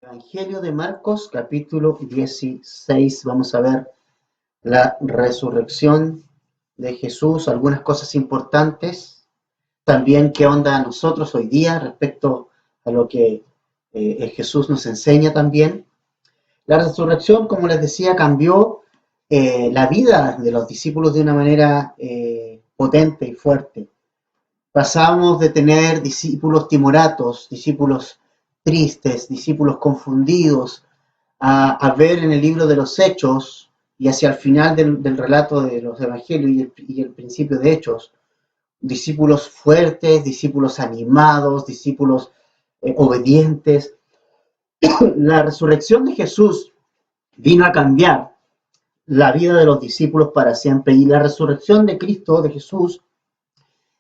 Evangelio de Marcos, capítulo 16. Vamos a ver la resurrección de Jesús, algunas cosas importantes. También qué onda a nosotros hoy día respecto a lo que Jesús nos enseña también. La resurrección, como les decía, cambió la vida de los discípulos de una manera potente y fuerte. Pasamos de tener discípulos timoratos, discípulos tristes, discípulos confundidos, a ver en el libro de los Hechos y hacia el final del relato de los Evangelios y el principio de Hechos, discípulos fuertes, discípulos animados, discípulos obedientes. La resurrección de Jesús vino a cambiar la vida de los discípulos para siempre, y la resurrección de Cristo, de Jesús,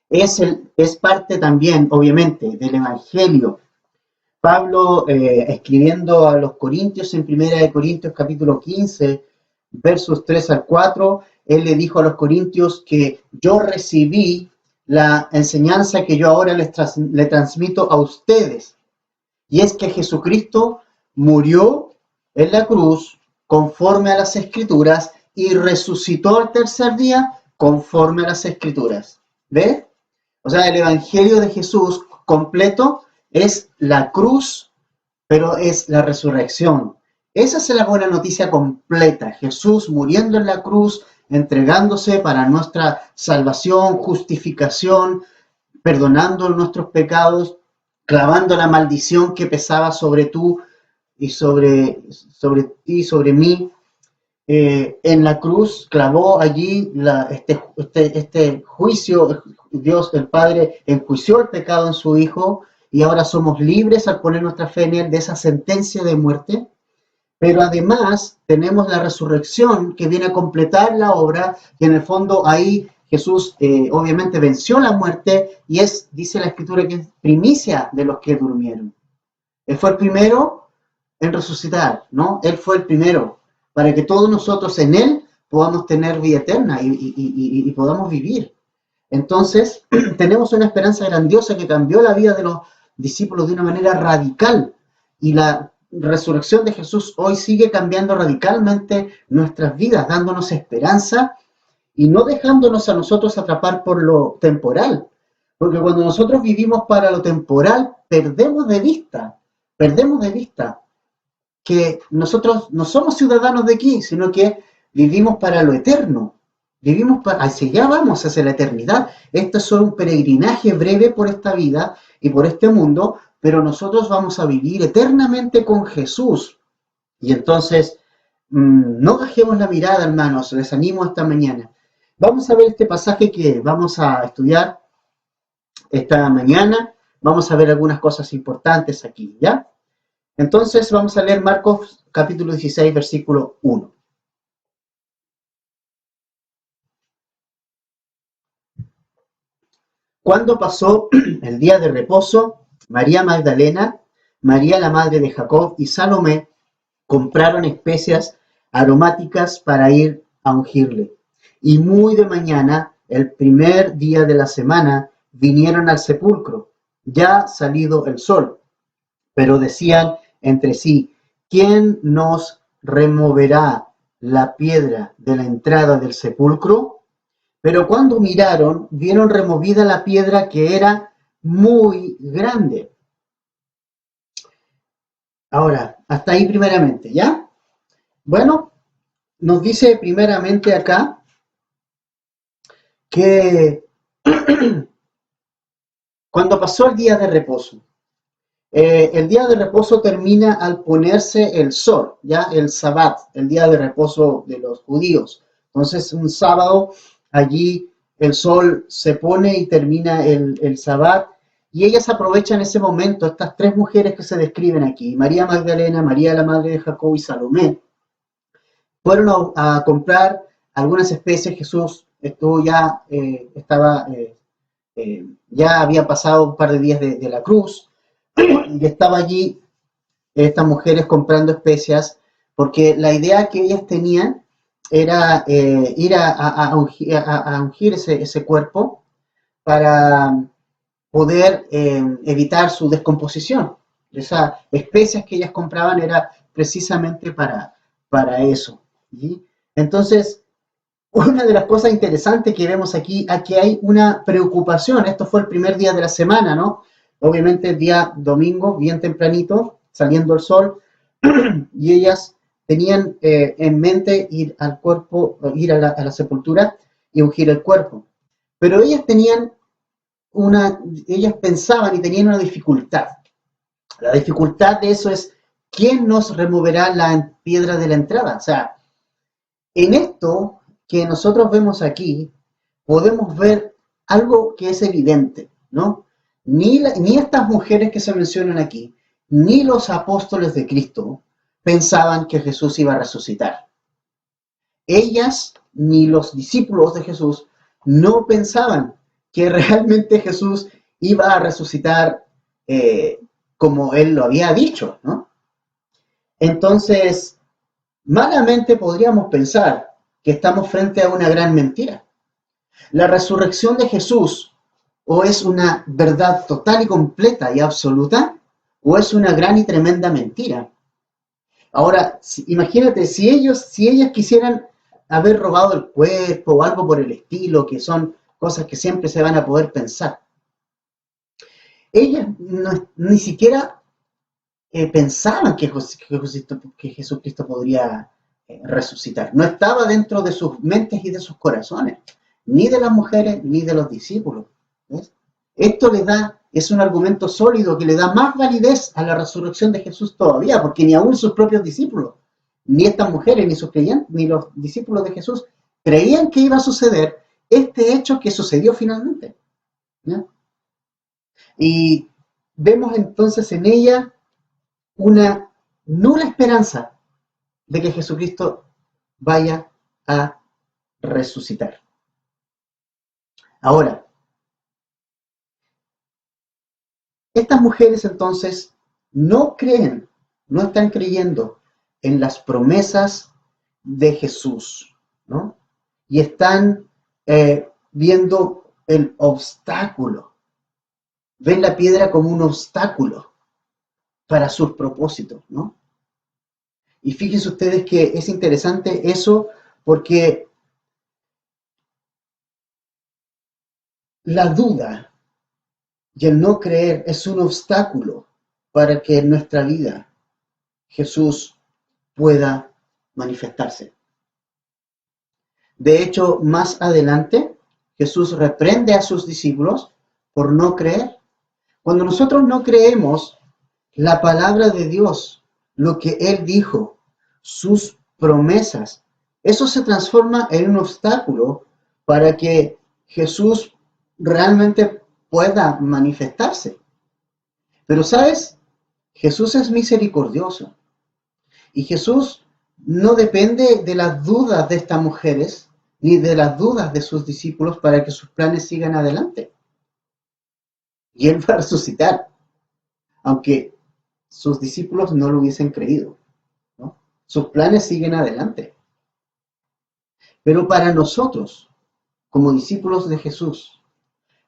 es parte también, obviamente, del Evangelio. Pablo, escribiendo a los Corintios en 1 Corintios capítulo 15, versos 3 al 4, él le dijo a los Corintios que yo recibí la enseñanza que yo ahora le transmito a ustedes. Y es que Jesucristo murió en la cruz conforme a las Escrituras y resucitó al tercer día conforme a las Escrituras. ¿Ves? O sea, el Evangelio de Jesús completo es la cruz, pero es la resurrección. Esa es la buena noticia completa. Jesús muriendo en la cruz, entregándose para nuestra salvación, justificación, perdonando nuestros pecados, clavando la maldición que pesaba sobre tú y sobre ti, sobre mí. En la cruz clavó allí este juicio. Dios el Padre enjuició el pecado en su Hijo y ahora somos libres al poner nuestra fe en Él de esa sentencia de muerte. Pero además tenemos la resurrección que viene a completar la obra, y en el fondo ahí Jesús obviamente venció la muerte y dice la Escritura, que es primicia de los que durmieron. Él fue el primero en resucitar, ¿no? Él fue el primero, para que todos nosotros en Él podamos tener vida eterna y podamos vivir. Entonces, tenemos una esperanza grandiosa que cambió la vida de los discípulos de una manera radical, y la resurrección de Jesús hoy sigue cambiando radicalmente nuestras vidas, dándonos esperanza y no dejándonos a nosotros atrapar por lo temporal. Porque cuando nosotros vivimos para lo temporal, perdemos de vista que nosotros no somos ciudadanos de aquí, sino que vivimos para lo eterno. Vivimos hacia allá, vamos, hacia la eternidad. Esto es solo un peregrinaje breve por esta vida y por este mundo, pero nosotros vamos a vivir eternamente con Jesús. Y entonces, no bajemos la mirada, hermanos, les animo esta mañana. Vamos a ver este pasaje que vamos a estudiar esta mañana. Vamos a ver algunas cosas importantes aquí, ¿ya? Entonces vamos a leer Marcos capítulo 16, versículo 1. Cuando pasó el día de reposo, María Magdalena, María la madre de Jacob y Salomé compraron especias aromáticas para ir a ungirle. Y muy de mañana, el primer día de la semana, vinieron al sepulcro, ya salido el sol. Pero decían entre sí: ¿quién nos removerá la piedra de la entrada del sepulcro? Pero cuando miraron, vieron removida la piedra, que era muy grande. Ahora, hasta ahí primeramente, ¿ya? Bueno, nos dice primeramente acá que cuando pasó el día de reposo, el día de reposo termina al ponerse el sol, ya el Sabbat, el día de reposo de los judíos. Entonces, un sábado, allí el sol se pone y termina el Sabbat, y ellas aprovechan ese momento, estas tres mujeres que se describen aquí, María Magdalena, María la madre de Jacob y Salomé, fueron a comprar algunas especies. Jesús estuvo ya, ya había pasado un par de días de la cruz, y estaba allí estas mujeres comprando especias, porque la idea que ellas tenían era ir a ungir ese cuerpo para poder evitar su descomposición. Esas especias que ellas compraban era precisamente para eso. ¿Sí? Entonces, una de las cosas interesantes que vemos aquí hay una preocupación. Esto fue el primer día de la semana, ¿no? Obviamente el día domingo, bien tempranito, saliendo el sol, y ellas tenían en mente ir al cuerpo, ir a la sepultura y ungir el cuerpo. Pero ellas pensaban y tenían una dificultad. La dificultad de eso es, ¿quién nos removerá la piedra de la entrada? O sea, en esto que nosotros vemos aquí, podemos ver algo que es evidente, ¿no? Ni estas mujeres que se mencionan aquí, ni los apóstoles de Cristo pensaban que Jesús iba a resucitar. Ellas ni los discípulos de Jesús no pensaban que realmente Jesús iba a resucitar como él lo había dicho, ¿no? Entonces, malamente podríamos pensar que estamos frente a una gran mentira. La resurrección de Jesús o es una verdad total y completa y absoluta, o es una gran y tremenda mentira. Ahora, imagínate, si ellas quisieran haber robado el cuerpo o algo por el estilo, que son cosas que siempre se van a poder pensar, ellas ni siquiera pensaban que Jesucristo podría resucitar. No estaba dentro de sus mentes y de sus corazones, ni de las mujeres ni de los discípulos. ¿Ves? Esto es un argumento sólido que le da más validez a la resurrección de Jesús todavía, porque ni aún sus propios discípulos, ni estas mujeres, ni sus creyentes, ni los discípulos de Jesús creían que iba a suceder este hecho que sucedió finalmente. ¿Ya? Y vemos entonces en ella una nula esperanza de que Jesucristo vaya a resucitar. Ahora, estas mujeres entonces no creen, no están creyendo en las promesas de Jesús, ¿no? Y están viendo el obstáculo, ven la piedra como un obstáculo para sus propósitos, ¿no? Y fíjense ustedes que es interesante eso porque la duda y el no creer es un obstáculo para que en nuestra vida Jesús pueda manifestarse. De hecho, más adelante, Jesús reprende a sus discípulos por no creer. Cuando nosotros no creemos la palabra de Dios, lo que Él dijo, sus promesas, eso se transforma en un obstáculo para que Jesús realmente pueda manifestarse. Pero ¿sabes? Jesús es misericordioso y Jesús no depende de las dudas de estas mujeres ni de las dudas de sus discípulos para que sus planes sigan adelante. Y Él va a resucitar, aunque sus discípulos no lo hubiesen creído, ¿no? Sus planes siguen adelante. Pero para nosotros, como discípulos de Jesús,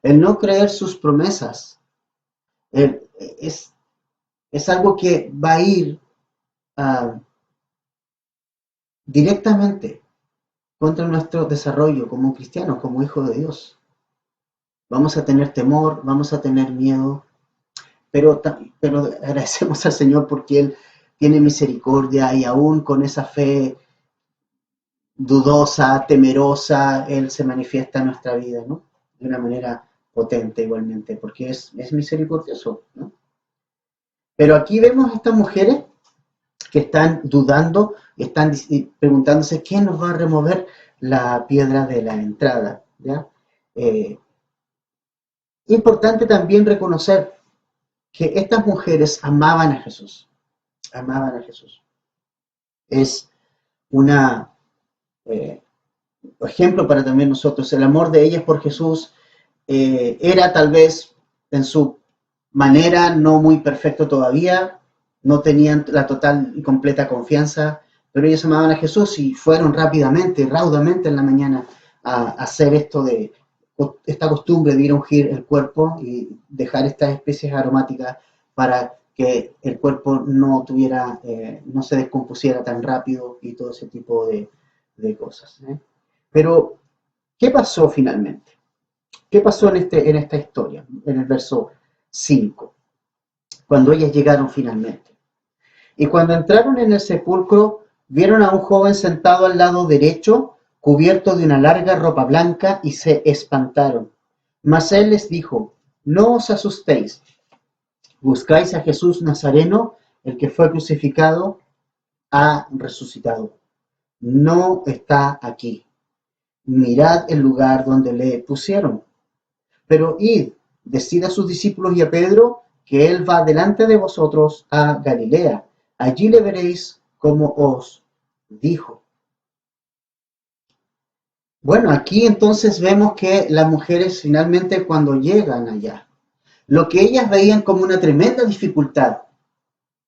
el no creer sus promesas es algo que va a ir directamente contra nuestro desarrollo como cristianos, como hijos de Dios. Vamos a tener temor, vamos a tener miedo, pero agradecemos al Señor porque Él tiene misericordia y aún con esa fe dudosa, temerosa, Él se manifiesta en nuestra vida, ¿no? De una manera potente igualmente, porque es misericordioso, ¿no? Pero aquí vemos a estas mujeres que están dudando y están preguntándose quién nos va a remover la piedra de la entrada, ¿ya? Importante también reconocer que estas mujeres amaban a Jesús, amaban a Jesús. Es una ejemplo para también nosotros. El amor de ellas por Jesús era tal vez en su manera no muy perfecto todavía, no tenían la total y completa confianza, pero ellos amaban a Jesús y fueron rápidamente, raudamente en la mañana a hacer esta costumbre de ir a ungir el cuerpo y dejar estas especies aromáticas para que el cuerpo no tuviera, no se descompusiera tan rápido y todo ese tipo de cosas. Pero, ¿qué pasó finalmente? ¿Qué pasó en esta historia? En el verso 5, cuando ellas llegaron finalmente. Y cuando entraron en el sepulcro, vieron a un joven sentado al lado derecho, cubierto de una larga ropa blanca, y se espantaron. Mas él les dijo: no os asustéis, buscáis a Jesús Nazareno, el que fue crucificado, ha resucitado. No está aquí. Mirad el lugar donde le pusieron. Pero id, decid a sus discípulos y a Pedro que él va delante de vosotros a Galilea. Allí le veréis como os dijo. Bueno, aquí entonces vemos que las mujeres finalmente cuando llegan allá, lo que ellas veían como una tremenda dificultad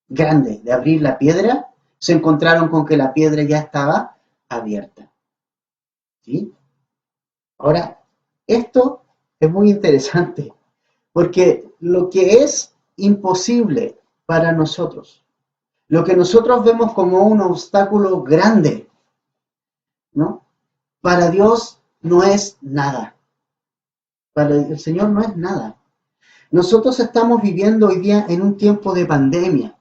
grande de abrir la piedra, se encontraron con que la piedra ya estaba abierta. ¿Sí? Ahora, esto es muy interesante, porque lo que es imposible para nosotros, lo que nosotros vemos como un obstáculo grande, ¿no? Para Dios no es nada. Para el Señor no es nada. Nosotros estamos viviendo hoy día en un tiempo de pandemia,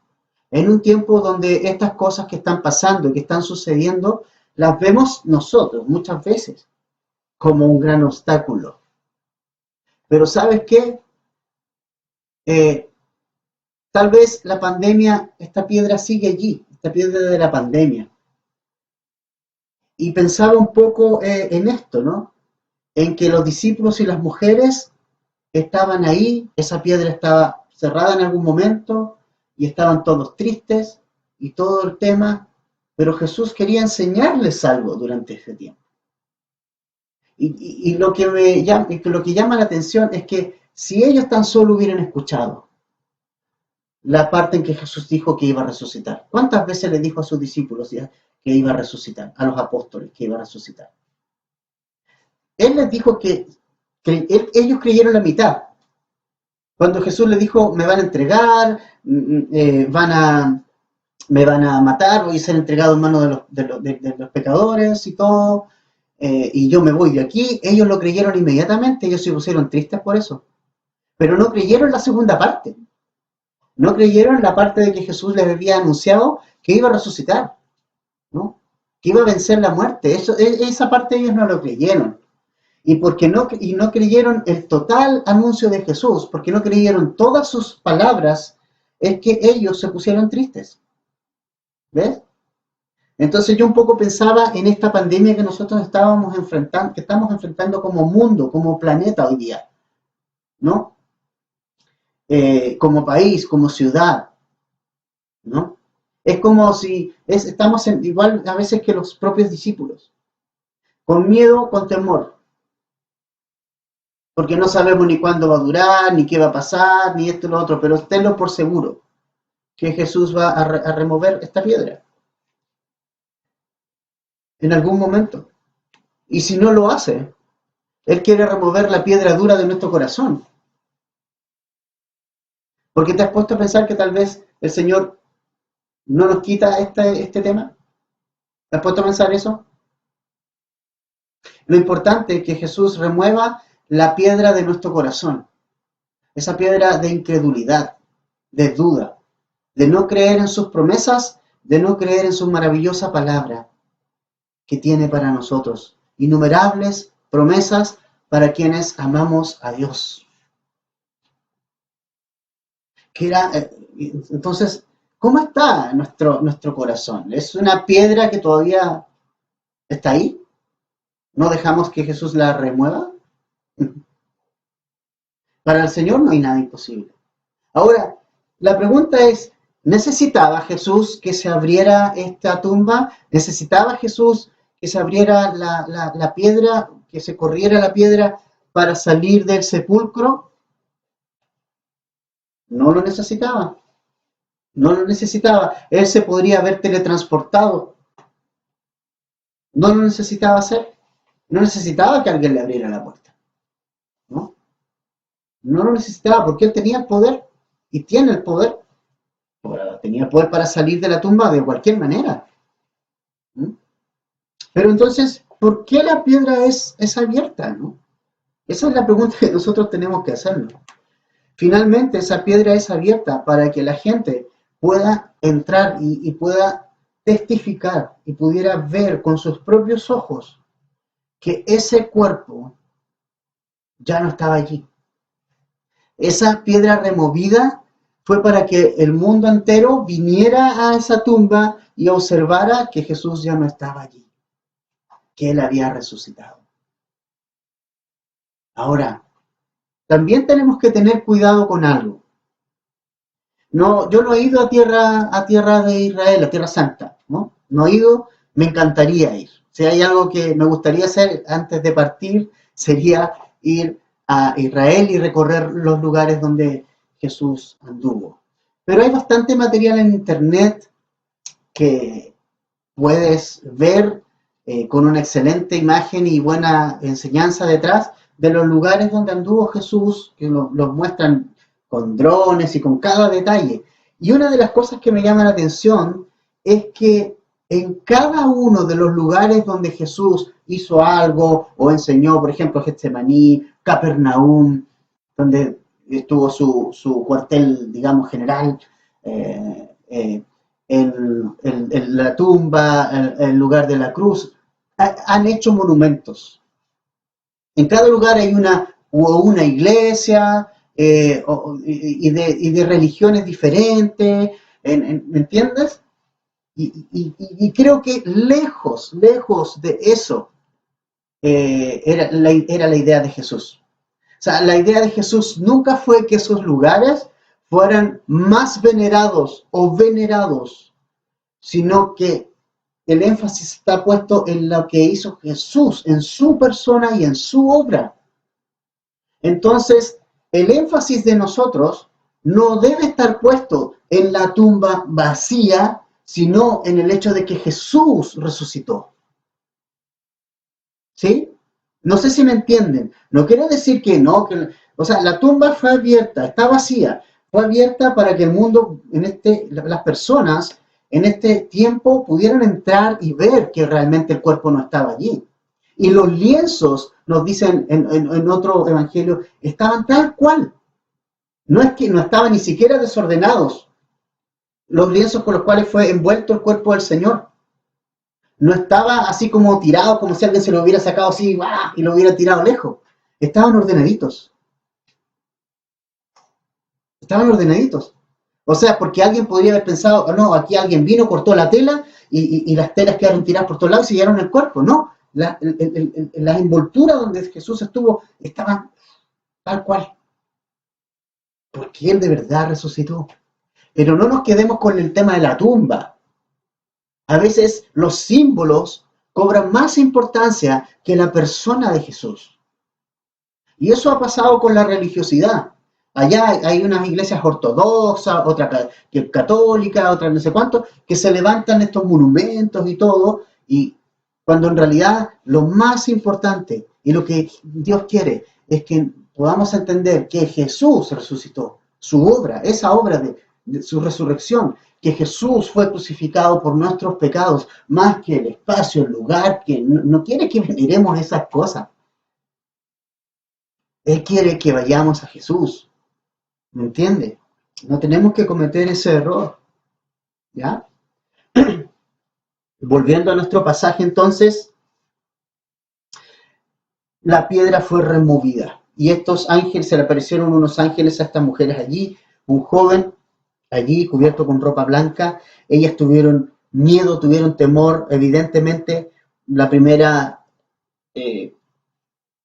en un tiempo donde estas cosas que están pasando y que están sucediendo, las vemos nosotros muchas veces como un gran obstáculo. Pero ¿sabes qué? Eh, Tal vez la pandemia, esta piedra sigue allí, esta piedra de la pandemia. Y pensaba un poco en esto, ¿no? En que los discípulos y las mujeres estaban ahí, esa piedra estaba cerrada en algún momento y estaban todos tristes y todo el tema, pero Jesús quería enseñarles algo durante ese tiempo. Y lo que llama la atención es que si ellos tan solo hubieran escuchado la parte en que Jesús dijo que iba a resucitar, ¿cuántas veces le dijo a sus discípulos que iba a resucitar, a los apóstoles que iba a resucitar? Él les dijo ellos creyeron la mitad. Cuando Jesús le dijo, me van a entregar, me van a matar, voy a ser entregado en manos de los pecadores y todo, y yo me voy de aquí, ellos lo creyeron inmediatamente, ellos se pusieron tristes por eso, pero no creyeron la segunda parte, no creyeron la parte de que Jesús les había anunciado que iba a resucitar, ¿no? Que iba a vencer la muerte, esa parte ellos no lo creyeron. Y no creyeron el total anuncio de Jesús, porque no creyeron todas sus palabras, es que ellos se pusieron tristes. ¿Ves? Entonces yo un poco pensaba en esta pandemia que nosotros estábamos enfrentando, que estamos enfrentando como mundo, como planeta hoy día, ¿no? Como país, como ciudad, ¿no? Es como si estamos igual a veces que los propios discípulos, con miedo, con temor, porque no sabemos ni cuándo va a durar, ni qué va a pasar, ni esto y lo otro, pero tenlo por seguro que Jesús va a remover esta piedra en algún momento. Y si no lo hace, Él quiere remover la piedra dura de nuestro corazón. Porque te has puesto a pensar que tal vez el Señor no nos quita este tema. ¿Te has puesto a pensar eso? Lo importante es que Jesús remueva la piedra de nuestro corazón. Esa piedra de incredulidad, de duda, de no creer en sus promesas, de no creer en su maravillosa palabra que tiene para nosotros. Innumerables promesas para quienes amamos a Dios. Entonces, ¿cómo está nuestro corazón? ¿Es una piedra que todavía está ahí? ¿No dejamos que Jesús la remueva? Para el Señor no hay nada imposible. Ahora, la pregunta es, ¿necesitaba Jesús que se abriera esta tumba? ¿Necesitaba Jesús que se abriera la piedra, que se corriera la piedra para salir del sepulcro? No lo necesitaba. No lo necesitaba. Él se podría haber teletransportado. No lo necesitaba hacer. No necesitaba que alguien le abriera la puerta. ¿No? No lo necesitaba porque él tenía el poder y tiene el poder tenía el poder para salir de la tumba de cualquier manera. ¿Mm? Pero entonces, ¿por qué la piedra es abierta? ¿No? Esa es la pregunta que nosotros tenemos que hacernos. Finalmente, esa piedra es abierta para que la gente pueda entrar y pueda testificar y pudiera ver con sus propios ojos que ese cuerpo ya no estaba allí. Esa piedra removida fue para que el mundo entero viniera a esa tumba y observara que Jesús ya no estaba allí, que él había resucitado. Ahora, también tenemos que tener cuidado con algo. No, yo no he ido a tierra de Israel, a Tierra Santa, ¿no? No he ido, me encantaría ir. Si hay algo que me gustaría hacer antes de partir, sería ir a Israel y recorrer los lugares donde Jesús anduvo. Pero hay bastante material en internet que puedes ver con una excelente imagen y buena enseñanza detrás de los lugares donde anduvo Jesús, que los muestran con drones y con cada detalle. Y una de las cosas que me llama la atención es que en cada uno de los lugares donde Jesús hizo algo o enseñó, por ejemplo, Getsemaní, Capernaum, donde estuvo su cuartel, digamos, general, eh, eh, en la tumba, el lugar de la cruz, han hecho monumentos. En cada lugar hay una iglesia y de religiones diferentes, ¿me entiendes? Y creo que lejos de eso era la idea de Jesús. O sea, la idea de Jesús nunca fue que esos lugares fueran más venerados o venerados, sino que el énfasis está puesto en lo que hizo Jesús, en su persona y en su obra. Entonces, el énfasis de nosotros no debe estar puesto en la tumba vacía, sino en el hecho de que Jesús resucitó. ¿Sí? No sé si me entienden. No quiero decir que no, o sea, la tumba fue abierta, está vacía, fue abierta para que el mundo, las personas en este tiempo pudieran entrar y ver que realmente el cuerpo no estaba allí. Y los lienzos, nos dicen en otro evangelio, estaban tal cual. No es que no estaban ni siquiera desordenados los lienzos con los cuales fue envuelto el cuerpo del Señor. No estaba así como tirado, como si alguien se lo hubiera sacado así ¡ah! Y lo hubiera tirado lejos. Estaban ordenaditos. Estaban ordenaditos. O sea, porque alguien podría haber pensado, oh, no, aquí alguien vino, cortó la tela y las telas quedaron tiradas por todos lados y sellaron el cuerpo. No, las envolturas donde Jesús estuvo estaban tal cual. Porque Él de verdad resucitó. Pero no nos quedemos con el tema de la tumba. A veces los símbolos cobran más importancia que la persona de Jesús. Y eso ha pasado con la religiosidad. Allá hay unas iglesias ortodoxas, otra católica, otra no sé cuánto, que se levantan estos monumentos y todo, y cuando en realidad lo más importante y lo que Dios quiere es que podamos entender que Jesús resucitó, su obra, esa obra de su resurrección, que Jesús fue crucificado por nuestros pecados, más que el espacio, el lugar, que no quiere que miremos esas cosas. Él quiere que vayamos a Jesús, ¿me entiende? No tenemos que cometer ese error, ¿ya? Volviendo a nuestro pasaje entonces, la piedra fue removida y estos ángeles, se le aparecieron unos ángeles a estas mujeres allí, un joven allí cubierto con ropa blanca, ellas tuvieron miedo, tuvieron temor, evidentemente la primera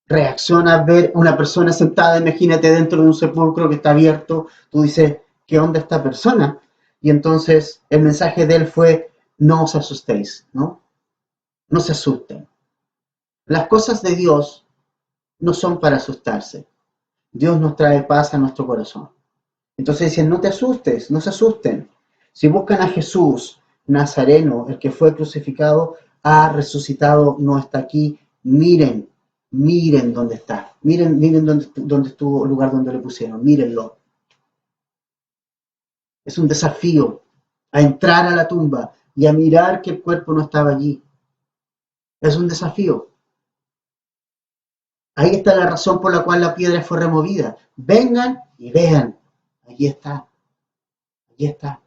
reacción a ver una persona sentada, imagínate dentro de un sepulcro que está abierto, tú dices, ¿qué onda esta persona? Y entonces el mensaje de él fue, no os asustéis, ¿no? No se asusten. Las cosas de Dios no son para asustarse. Dios nos trae paz a nuestro corazón. Entonces dicen, no te asustes, no se asusten. Si buscan a Jesús Nazareno, el que fue crucificado, ha resucitado, no está aquí. Miren, miren dónde está. Miren dónde estuvo el lugar donde le pusieron. Mírenlo. Es un desafío. a entrar a la tumba y a mirar que el cuerpo no estaba allí. Es un desafío. Ahí está la razón por la cual la piedra fue removida. Vengan y vean. Allí está. Allí está.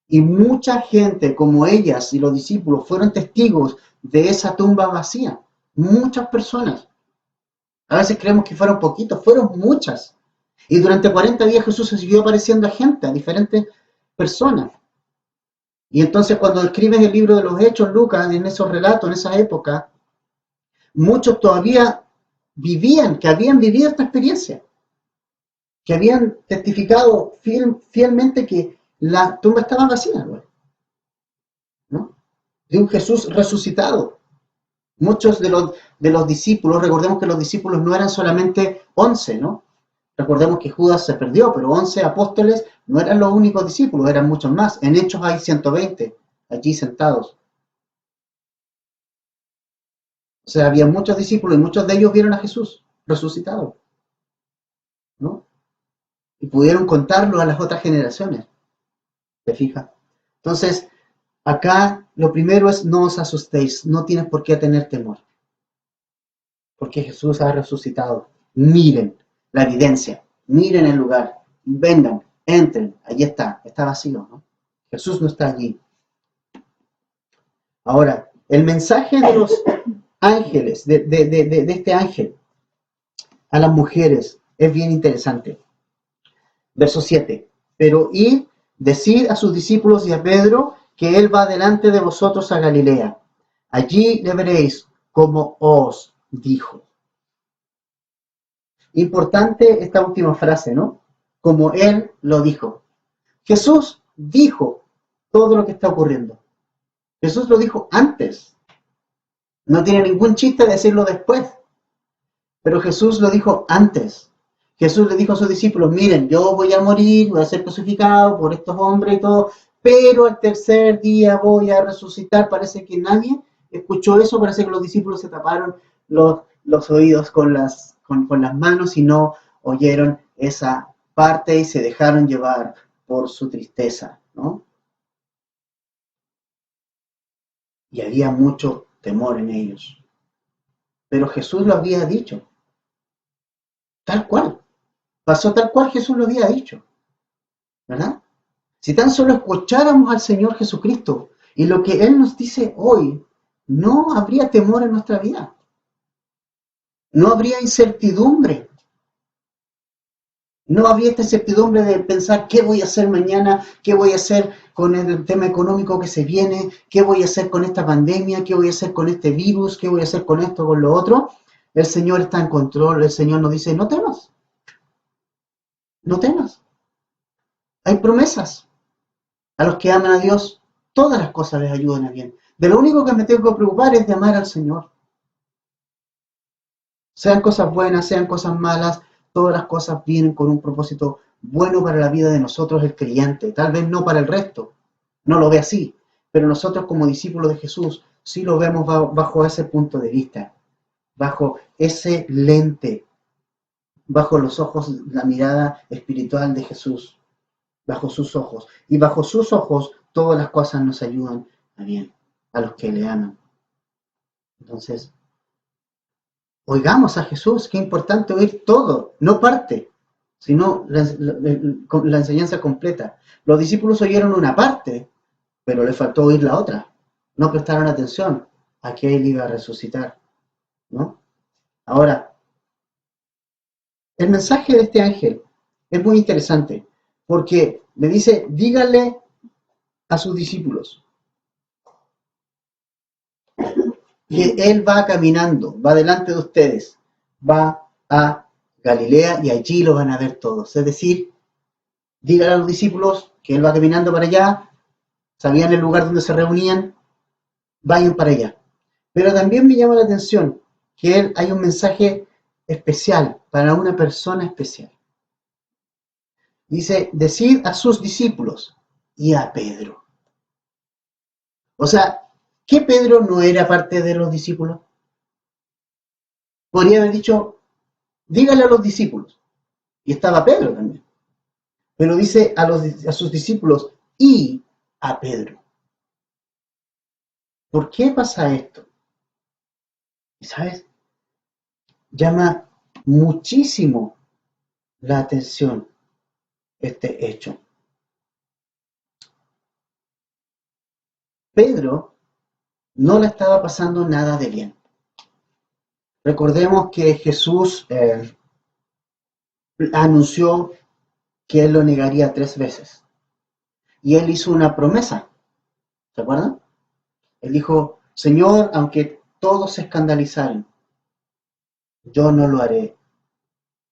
Y mucha gente como ellas y los discípulos fueron testigos de esa tumba vacía. Muchas personas. A veces creemos que fueron poquitos, fueron muchas. Y durante 40 días Jesús se siguió apareciendo a gente, a diferentes personas. Y entonces cuando escribes el libro de los Hechos, Lucas, en esos relatos, en esa época, muchos todavía vivían, que habían vivido esta experiencia, que habían testificado fielmente que la tumba estaba vacía, ¿no? De un Jesús resucitado. Muchos de los discípulos, recordemos que los discípulos no eran solamente 11, ¿no? Recordemos que Judas se perdió, pero 11 apóstoles no eran los únicos discípulos, eran muchos más. En Hechos hay 120 allí sentados. O sea, había muchos discípulos y muchos de ellos vieron a Jesús resucitado, ¿no? Y pudieron contarlo a las otras generaciones. ¿Te fijas? Entonces, acá lo primero es no os asustéis, no tienes por qué tener temor, porque Jesús ha resucitado. Miren la evidencia, miren el lugar, vengan, entren, allí está vacío, ¿no? Jesús no está allí. Ahora, el mensaje de los ángeles, de este ángel a las mujeres es bien interesante. Verso 7. Pero id, decid a sus discípulos y a Pedro que él va delante de vosotros a Galilea. Allí le veréis como os dijo. Importante esta última frase, ¿no? Como él lo dijo. Jesús dijo todo lo que está ocurriendo. Jesús lo dijo antes. No tiene ningún chiste decirlo después. Pero Jesús lo dijo antes. Jesús le dijo a sus discípulos, miren, yo voy a morir, voy a ser crucificado por estos hombres y todo, pero al tercer día voy a resucitar. Parece que nadie escuchó eso, parece que los discípulos se taparon los oídos con las manos y no oyeron esa parte y se dejaron llevar por su tristeza, ¿no? Y había mucho temor en ellos. Pero Jesús lo había dicho, tal cual. Pasó tal cual Jesús lo había dicho, ¿verdad? Si tan solo escucháramos al Señor Jesucristo y lo que Él nos dice hoy, no habría temor en nuestra vida. No habría incertidumbre. No habría esta incertidumbre de pensar qué voy a hacer mañana, qué voy a hacer con el tema económico que se viene, qué voy a hacer con esta pandemia, qué voy a hacer con este virus, qué voy a hacer con esto, con lo otro. El Señor está en control, el Señor nos dice, no temas, no temas. Hay promesas. A los que aman a Dios, todas las cosas les ayudan a bien. De lo único que me tengo que preocupar es de amar al Señor. Sean cosas buenas, sean cosas malas, todas las cosas vienen con un propósito bueno para la vida de nosotros, el creyente. Tal vez no para el resto, no lo ve así, pero nosotros como discípulos de Jesús sí lo vemos bajo ese punto de vista, bajo ese lente, bajo los ojos, la mirada espiritual de Jesús, bajo sus ojos. Y bajo sus ojos todas las cosas nos ayudan a bien, a los que le aman. Entonces, oigamos a Jesús, qué importante oír todo, no parte, sino la enseñanza completa. Los discípulos oyeron una parte, pero le faltó oír la otra. No prestaron atención a que él iba a resucitar, ¿no? Ahora, el mensaje de este ángel es muy interesante, porque le dice, díganle a sus discípulos que él va caminando, va delante de ustedes, va a Galilea y allí lo van a ver todos. Es decir, díganle a los discípulos que él va caminando para allá, sabían el lugar donde se reunían, vayan para allá. Pero también me llama la atención que hay un mensaje especial para una persona especial. Dice, decid a sus discípulos y a Pedro. O sea, ¿qué Pedro no era parte de los discípulos? Podría haber dicho, díganle a los discípulos. Y estaba Pedro también. Pero dice a sus discípulos y a Pedro. ¿Por qué pasa esto? Y sabes, llama muchísimo la atención este hecho. Pedro no le estaba pasando nada de bien. Recordemos que Jesús anunció que él lo negaría 3 veces. Y él hizo una promesa. ¿Se acuerdan? Él dijo, Señor, aunque todos se escandalizaran, yo no lo haré.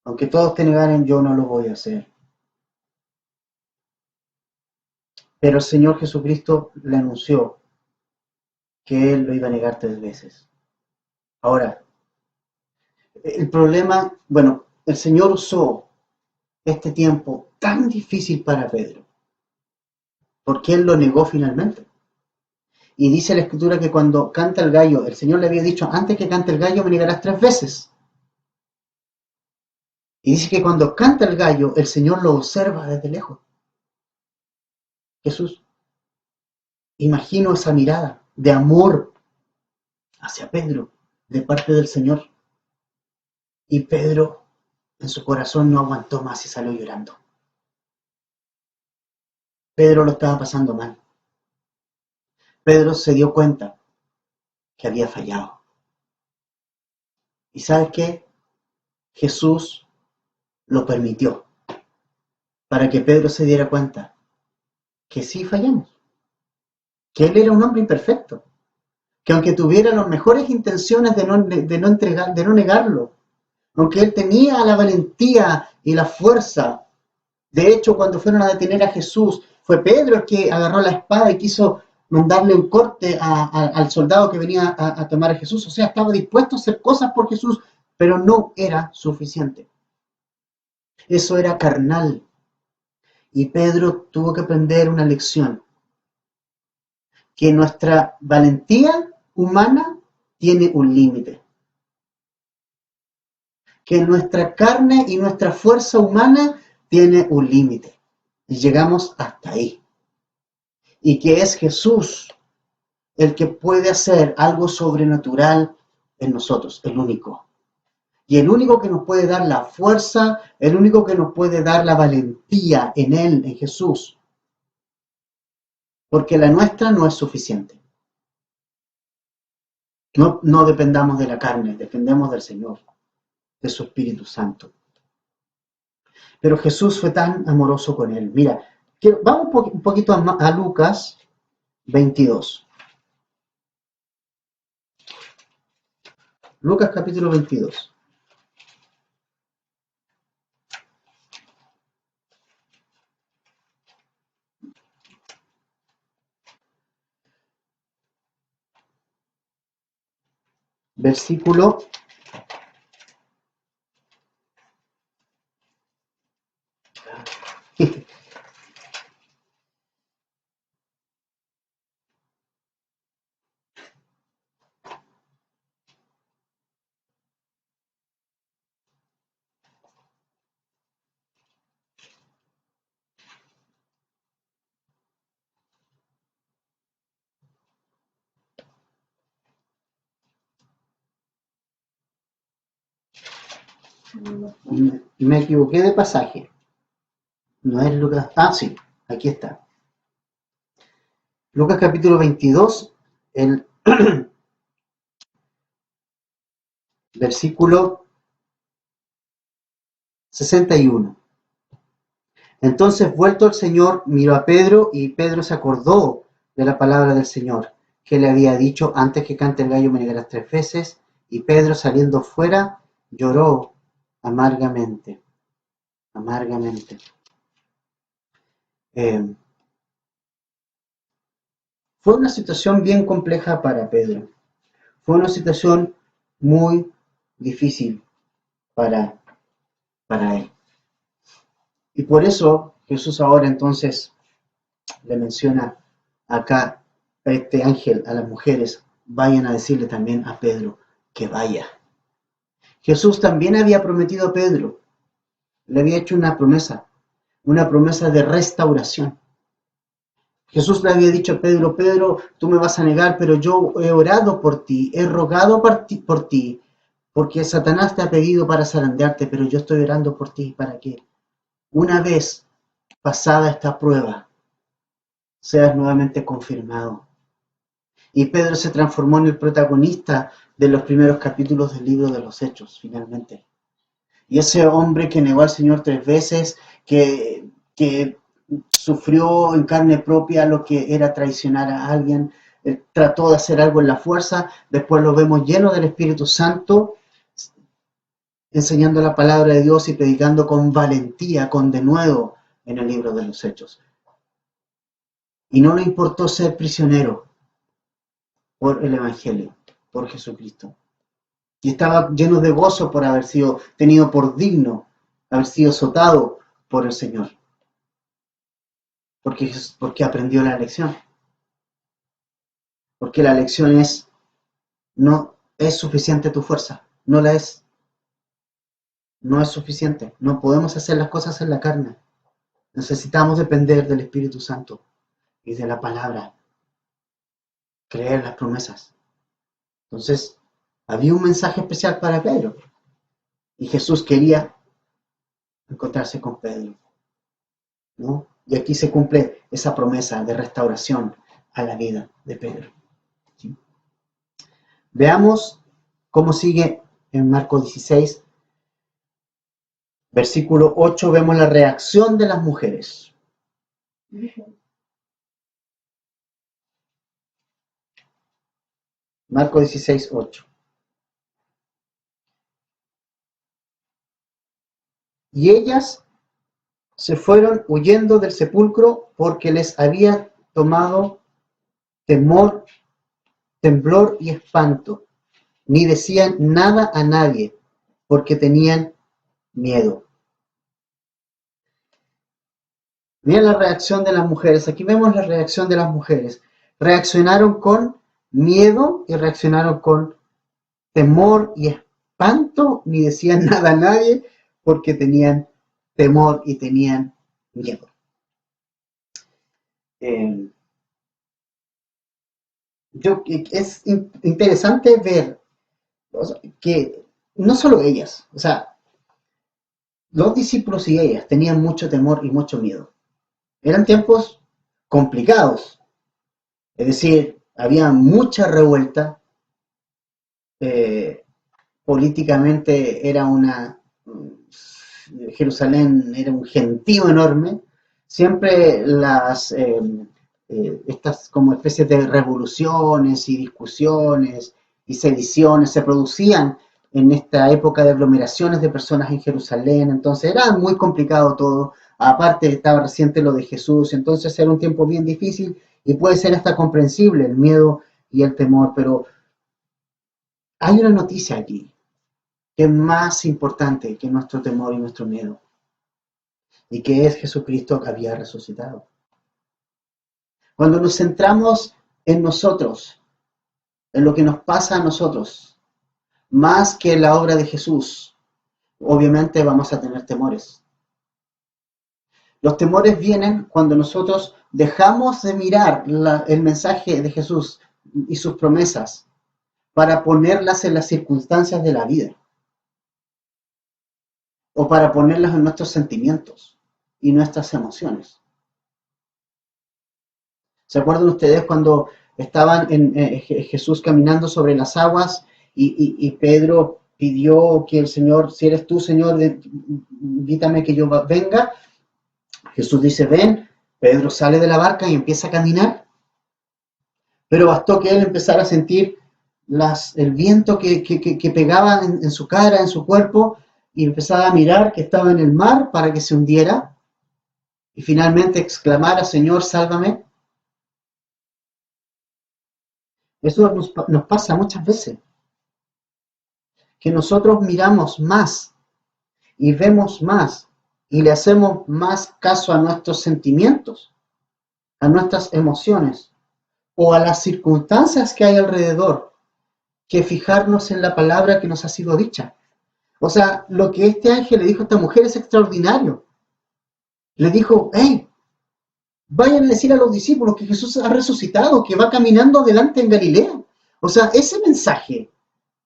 Aunque todos te negaren, yo no lo voy a hacer. Pero el Señor Jesucristo le anunció que él lo iba a negar 3 veces. Ahora, el problema, bueno, el Señor usó este tiempo tan difícil para Pedro, porque él lo negó finalmente. Y dice la Escritura que cuando canta el gallo, el Señor le había dicho, antes que cante el gallo me negarás 3 veces. Y dice que cuando canta el gallo, el Señor lo observa desde lejos. Jesús, imagino esa mirada de amor hacia Pedro de parte del Señor. Y Pedro en su corazón no aguantó más y salió llorando. Pedro lo estaba pasando mal. Pedro se dio cuenta que había fallado. ¿Y sabes qué? Jesús lo permitió para que Pedro se diera cuenta que sí fallamos, que él era un hombre imperfecto, que aunque tuviera las mejores intenciones de no negarlo, aunque él tenía la valentía y la fuerza. De hecho, cuando fueron a detener a Jesús, fue Pedro el que agarró la espada y quiso mandarle un corte al soldado que venía a tomar a Jesús. O sea, estaba dispuesto a hacer cosas por Jesús, pero no era suficiente. Eso era carnal. Y Pedro tuvo que aprender una lección, que nuestra valentía humana tiene un límite, que nuestra carne y nuestra fuerza humana tiene un límite. Y llegamos hasta ahí. Y que es Jesús el que puede hacer algo sobrenatural en nosotros, el único. Y el único que nos puede dar la fuerza, el único que nos puede dar la valentía en Él, en Jesús. Porque la nuestra no es suficiente. No dependamos de la carne, dependemos del Señor, de su Espíritu Santo. Pero Jesús fue tan amoroso con él. Mira, vamos un poquito a Lucas 22. Lucas capítulo 22. Versículo me equivoqué de pasaje. No es Lucas. Ah, sí, aquí está. Lucas capítulo 22, el versículo 61. Entonces, vuelto el Señor, miró a Pedro y Pedro se acordó de la palabra del Señor, que le había dicho, antes que cante el gallo me negarás 3 veces. Y Pedro, saliendo fuera, lloró amargamente, amargamente. Fue una situación bien compleja para Pedro. Fue una situación muy difícil para él. Y por eso Jesús ahora entonces le menciona acá a este ángel, a las mujeres, vayan a decirle también a Pedro que vaya. Jesús también había prometido a Pedro, le había hecho una promesa de restauración. Jesús le había dicho a Pedro, Pedro, tú me vas a negar, pero yo he orado por ti, he rogado por ti, porque Satanás te ha pedido para zarandearte, pero yo estoy orando por ti para que una vez pasada esta prueba, seas nuevamente confirmado. Y Pedro se transformó en el protagonista de los primeros capítulos del libro de los Hechos, finalmente. Y ese hombre que negó al Señor 3 veces, que sufrió en carne propia lo que era traicionar a alguien, trató de hacer algo en la fuerza, después lo vemos lleno del Espíritu Santo, enseñando la palabra de Dios y predicando con valentía, con denuedo en el libro de los Hechos. Y no le importó ser prisionero por el Evangelio, por Jesucristo. Y estaba lleno de gozo por haber sido tenido por digno, haber sido azotado por el Señor. Porque aprendió la lección. Porque la lección es, no es suficiente tu fuerza, no la es. No es suficiente. No podemos hacer las cosas en la carne. Necesitamos depender del Espíritu Santo y de la palabra. Creer las promesas. Entonces, había un mensaje especial para Pedro. Y Jesús quería encontrarse con Pedro, ¿no? Y aquí se cumple esa promesa de restauración a la vida de Pedro. ¿Sí? Veamos cómo sigue en Marcos 16, versículo 8, vemos la reacción de las mujeres. Marcos 16, 8. Y ellas se fueron huyendo del sepulcro porque les había tomado temor, temblor y espanto. Ni decían nada a nadie porque tenían miedo. Miren la reacción de las mujeres. Aquí vemos la reacción de las mujeres. Reaccionaron con miedo y reaccionaron con temor y espanto, ni decían nada a nadie porque tenían temor y tenían miedo. Es interesante ver, o sea, que no solo ellas, o sea, los discípulos y ellas tenían mucho temor y mucho miedo. Eran tiempos complicados, es decir, había mucha revuelta, eh, políticamente era Jerusalén era un gentío enorme, siempre estas como especies de revoluciones y discusiones y sediciones se producían en esta época de aglomeraciones de personas en Jerusalén, entonces era muy complicado todo, aparte estaba reciente lo de Jesús, entonces era un tiempo bien difícil y puede ser hasta comprensible el miedo y el temor, pero hay una noticia aquí que es más importante que nuestro temor y nuestro miedo, y que es Jesucristo que había resucitado. Cuando nos centramos en nosotros, en lo que nos pasa a nosotros, más que en la obra de Jesús, obviamente vamos a tener temores. Los temores vienen cuando nosotros dejamos de mirar el mensaje de Jesús y sus promesas para ponerlas en las circunstancias de la vida o para ponerlas en nuestros sentimientos y nuestras emociones. ¿Se acuerdan ustedes cuando estaban Jesús caminando sobre las aguas y Pedro pidió que el Señor, si eres tú, Señor, invítame que yo venga? Jesús dice, ven. Pedro sale de la barca y empieza a caminar, pero bastó que él empezara a sentir el viento que pegaba en su cara, en su cuerpo, y empezaba a mirar que estaba en el mar para que se hundiera, y finalmente exclamara, Señor, sálvame. Eso nos pasa muchas veces, que nosotros miramos más y vemos más y le hacemos más caso a nuestros sentimientos, a nuestras emociones o a las circunstancias que hay alrededor, que fijarnos en la palabra que nos ha sido dicha. O sea, lo que este ángel le dijo a esta mujer es extraordinario. Le dijo, hey, vayan a decir a los discípulos que Jesús ha resucitado, que va caminando adelante en Galilea. O sea, ese mensaje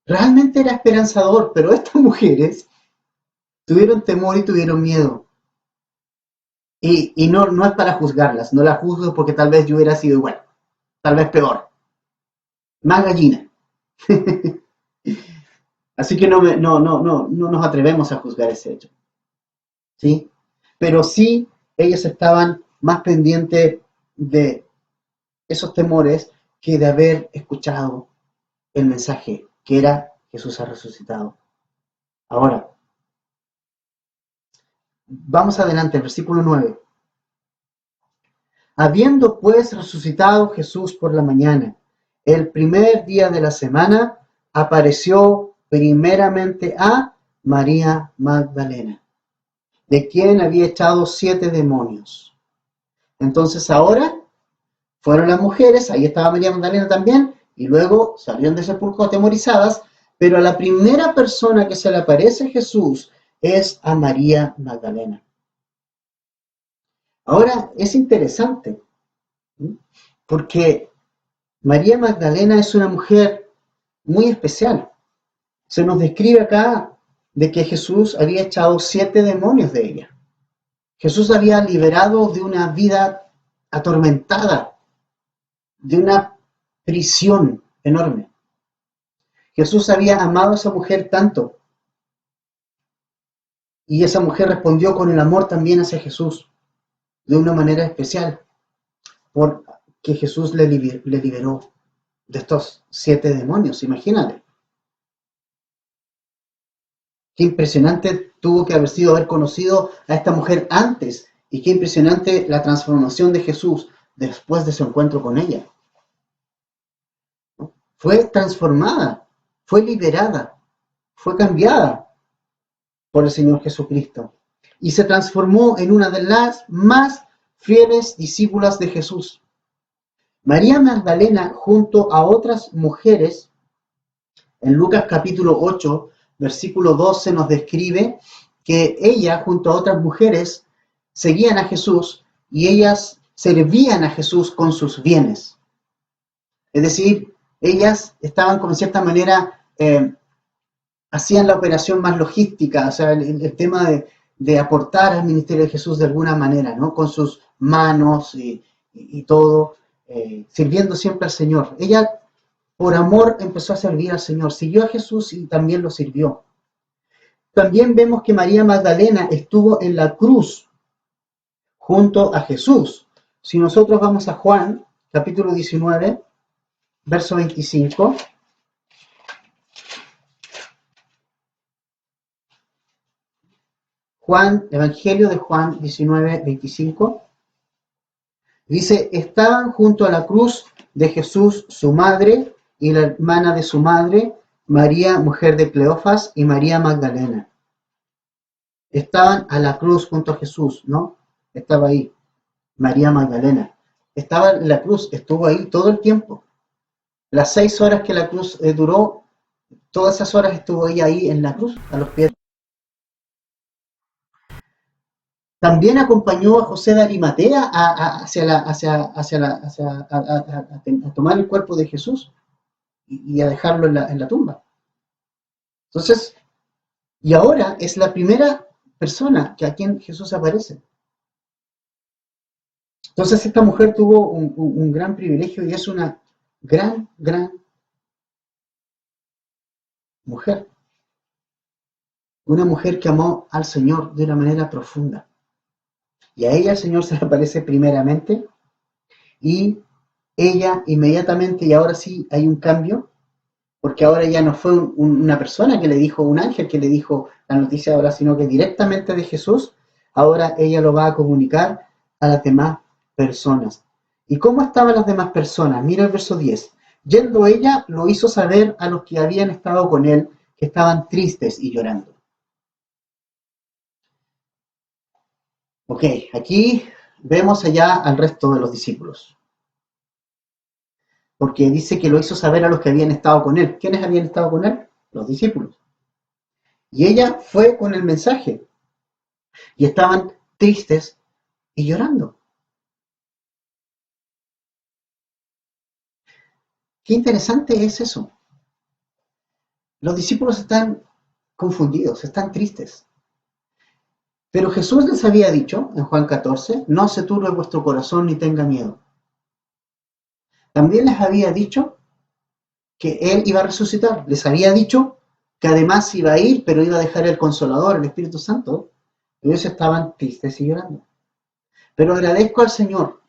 realmente era esperanzador, pero estas mujeres tuvieron temor y tuvieron miedo. Y no, no es para juzgarlas, no las juzgo porque tal vez yo hubiera sido igual, tal vez peor, más gallina. Así que no nos atrevemos a juzgar ese hecho, ¿sí? Pero sí, ellos estaban más pendientes de esos temores que de haber escuchado el mensaje, que era Jesús ha resucitado. Ahora, vamos adelante, el versículo 9. Habiendo pues resucitado Jesús por la mañana, el primer día de la semana, apareció primeramente a María Magdalena, de quien había echado 7 demonios. Entonces ahora fueron las mujeres, ahí estaba María Magdalena también, y luego salieron del sepulcro atemorizadas, pero a la primera persona que se le aparece Jesús es a María Magdalena. Ahora es interesante, ¿sí? Porque María Magdalena es una mujer muy especial. Se nos describe acá de que Jesús había echado 7 demonios de ella. Jesús había liberado de una vida atormentada, de una prisión enorme. Jesús había amado a esa mujer tanto y esa mujer respondió con el amor también hacia Jesús de una manera especial porque Jesús le liberó de estos 7 demonios, imagínate. Qué impresionante tuvo que haber conocido a esta mujer antes y qué impresionante la transformación de Jesús después de su encuentro con ella. Fue transformada, fue liberada, fue cambiada por el Señor Jesucristo y se transformó en una de las más fieles discípulas de Jesús. María Magdalena, junto a otras mujeres, en Lucas capítulo 8, versículo 12 nos describe que ella, junto a otras mujeres, seguían a Jesús y ellas servían a Jesús con sus bienes. Es decir, ellas estaban como en cierta manera, hacían la operación más logística, o sea, el tema de aportar al ministerio de Jesús de alguna manera, ¿no? Con sus manos y todo, sirviendo siempre al Señor. Ella por amor empezó a servir al Señor, siguió a Jesús y también lo sirvió. También vemos que María Magdalena estuvo en la cruz junto a Jesús. Si nosotros vamos a Juan, capítulo 19, verso 25. Juan, Evangelio de Juan 19, 25. Dice, estaban junto a la cruz de Jesús su madre y la hermana de su madre, María, mujer de Cleofas, y María Magdalena. Estaban a la cruz junto a Jesús, ¿no? Estaba ahí, María Magdalena. Estaba en la cruz, estuvo ahí todo el tiempo. Las 6 horas que la cruz duró, todas esas horas estuvo ella ahí en la cruz, a los pies. También acompañó a José de Arimatea a tomar el cuerpo de Jesús y a dejarlo en la tumba. Entonces, y ahora es la primera persona que a quien Jesús aparece. Entonces esta mujer tuvo un gran privilegio y es una gran mujer. Una mujer que amó al Señor de una manera profunda. Y a ella el Señor se le aparece primeramente y ella inmediatamente, y ahora sí hay un cambio, porque ahora ya no fue una persona que le dijo, un ángel que le dijo la noticia ahora, sino que directamente de Jesús, ahora ella lo va a comunicar a las demás personas. ¿Y cómo estaban las demás personas? Mira el verso 10. Yendo ella, lo hizo saber a los que habían estado con él, que estaban tristes y llorando. Ok, aquí vemos allá al resto de los discípulos. Porque dice que lo hizo saber a los que habían estado con él. ¿Quiénes habían estado con él? Los discípulos. Y ella fue con el mensaje. Y estaban tristes y llorando. Qué interesante es eso. Los discípulos están confundidos, están tristes. Pero Jesús les había dicho en Juan 14, no se turbe vuestro corazón ni tenga miedo. También les había dicho que Él iba a resucitar. Les había dicho que además iba a ir, pero iba a dejar el Consolador, el Espíritu Santo. Ellos estaban tristes y llorando. Pero agradezco al Señor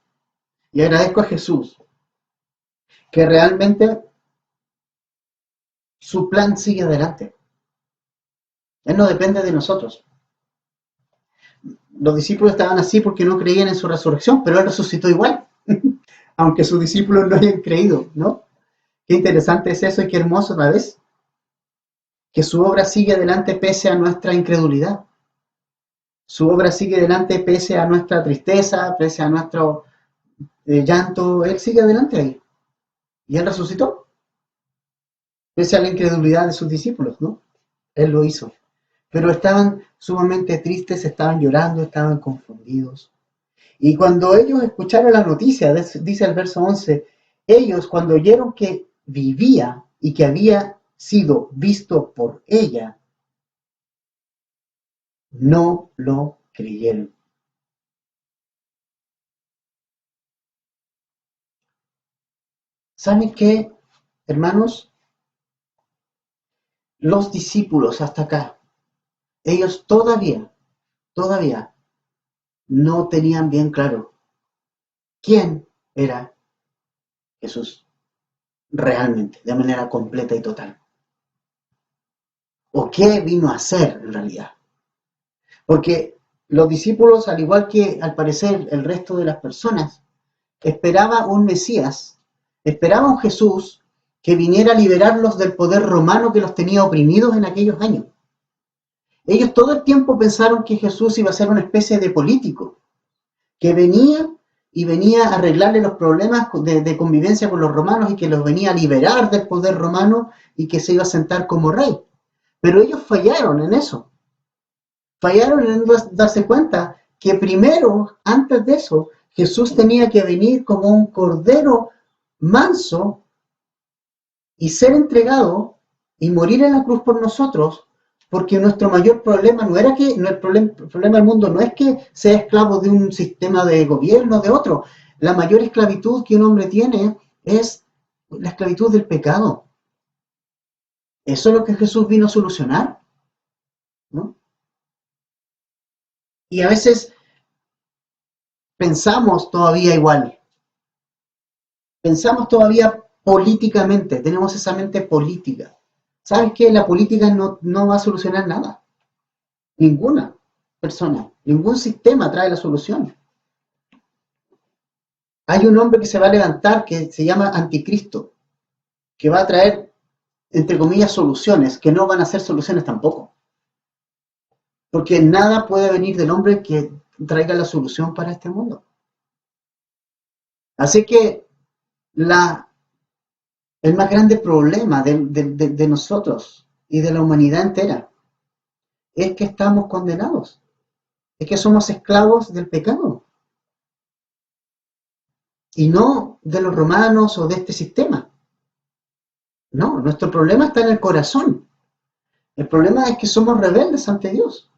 y agradezco a Jesús que realmente su plan sigue adelante. Él no depende de nosotros. Los discípulos estaban así porque no creían en su resurrección, pero Él resucitó igual, aunque sus discípulos no hayan creído, ¿no? Qué interesante es eso y qué hermoso a la vez, que su obra sigue adelante pese a nuestra incredulidad. Su obra sigue adelante pese a nuestra tristeza, pese a nuestro llanto. Él sigue adelante ahí. Y Él resucitó, pese a la incredulidad de sus discípulos, ¿no? Él lo hizo. Pero estaban sumamente tristes, estaban llorando, estaban confundidos. Y cuando ellos escucharon la noticia, dice el verso 11, ellos cuando oyeron que vivía y que había sido visto por ella, no lo creyeron. ¿Saben qué, hermanos? Los discípulos hasta acá, ellos todavía no tenían bien claro quién era Jesús realmente, de manera completa y total. O qué vino a hacer en realidad. Porque los discípulos, al igual que al parecer el resto de las personas, esperaba un Mesías, esperaba un Jesús que viniera a liberarlos del poder romano que los tenía oprimidos en aquellos años. Ellos todo el tiempo pensaron que Jesús iba a ser una especie de político, que venía a arreglarle los problemas de convivencia con los romanos y que los venía a liberar del poder romano y que se iba a sentar como rey. Pero ellos fallaron en eso. Fallaron en darse cuenta que primero, antes de eso, Jesús tenía que venir como un cordero manso y ser entregado y morir en la cruz por nosotros, porque nuestro mayor problema no era que, no, el problema del mundo no es que sea esclavo de un sistema de gobierno o de otro. La mayor esclavitud que un hombre tiene es la esclavitud del pecado. Eso es lo que Jesús vino a solucionar, ¿no? Y a veces pensamos todavía igual, pensamos todavía políticamente, tenemos esa mente política. ¿Sabes qué? La política no va a solucionar nada. Ninguna persona, ningún sistema trae la solución. Hay un hombre que se va a levantar que se llama Anticristo, que va a traer, entre comillas, soluciones, que no van a ser soluciones tampoco. Porque nada puede venir del hombre que traiga la solución para este mundo. Así que el más grande problema de nosotros y de la humanidad entera es que estamos condenados, es que somos esclavos del pecado y no de los romanos o de este sistema. No, nuestro problema está en el corazón. El problema es que somos rebeldes ante Dios.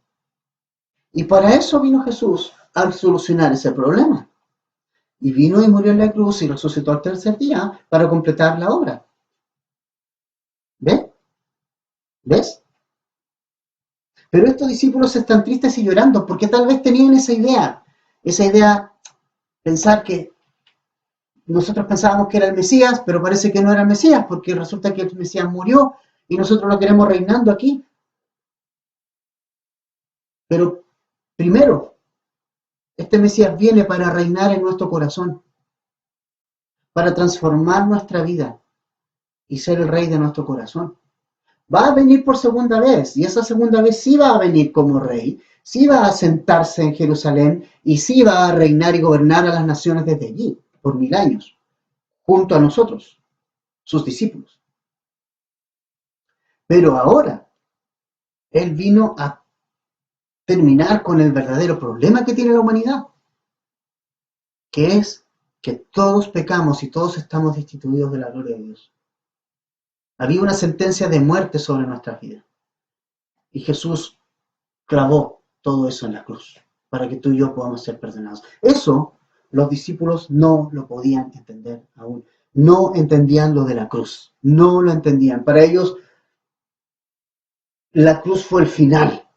Y para eso vino Jesús, a solucionar ese problema. Y vino y murió en la cruz y resucitó al tercer día para completar la obra. ¿Ves? ¿Ves? Pero estos discípulos están tristes y llorando porque tal vez tenían esa idea, pensar que nosotros pensábamos que era el Mesías, pero parece que no era el Mesías porque resulta que el Mesías murió y nosotros lo queremos reinando aquí. Pero primero, este Mesías viene para reinar en nuestro corazón, para transformar nuestra vida y ser el rey de nuestro corazón. Va a venir por segunda vez y esa segunda vez sí va a venir como rey, sí va a sentarse en Jerusalén y sí va a reinar y gobernar a las naciones desde allí por 1000 años, junto a nosotros, sus discípulos. Pero ahora, Él vino a terminar con el verdadero problema que tiene la humanidad, que es que todos pecamos y todos estamos destituidos de la gloria de Dios. Había una sentencia de muerte sobre nuestras vidas. Y Jesús clavó todo eso en la cruz para que tú y yo podamos ser perdonados. Eso los discípulos no lo podían entender aún. No entendían lo de la cruz. No lo entendían. Para ellos la cruz fue el final.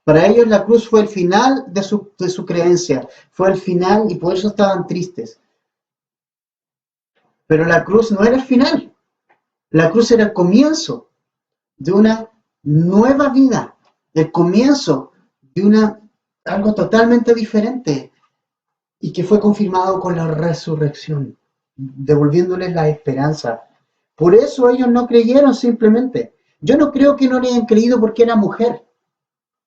Para ellos la cruz fue el final de su creencia. Fue el final y por eso estaban tristes. Pero la cruz no era el final. La cruz era el comienzo de una nueva vida. El comienzo de algo totalmente diferente. Y que fue confirmado con la resurrección, devolviéndoles la esperanza. Por eso ellos no creyeron simplemente. Yo no creo que no le hayan creído porque era mujer.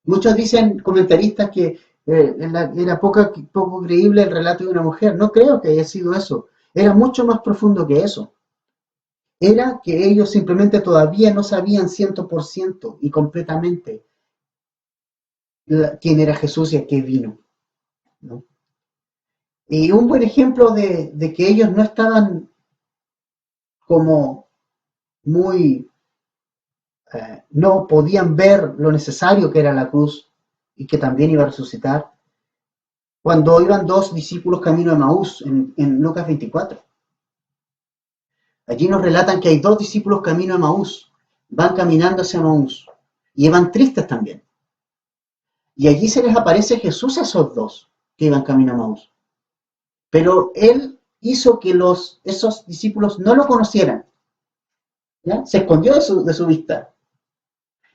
Muchos dicen, comentaristas, que era poco creíble el relato de una mujer. No creo que haya sido eso. Era mucho más profundo que eso. Era que ellos simplemente todavía no sabían 100% y completamente quién era Jesús y a qué vino, ¿no? Y un buen ejemplo de que ellos no estaban como muy, no podían ver lo necesario que era la cruz y que también iba a resucitar, cuando iban dos discípulos camino de Maús en Lucas 24. Allí nos relatan que hay dos discípulos camino de Maús, van caminando hacia Maús y van tristes también. Y allí se les aparece Jesús a esos dos que iban camino a Maús. Pero él hizo que esos discípulos no lo conocieran. ¿Ya? Se escondió de su vista.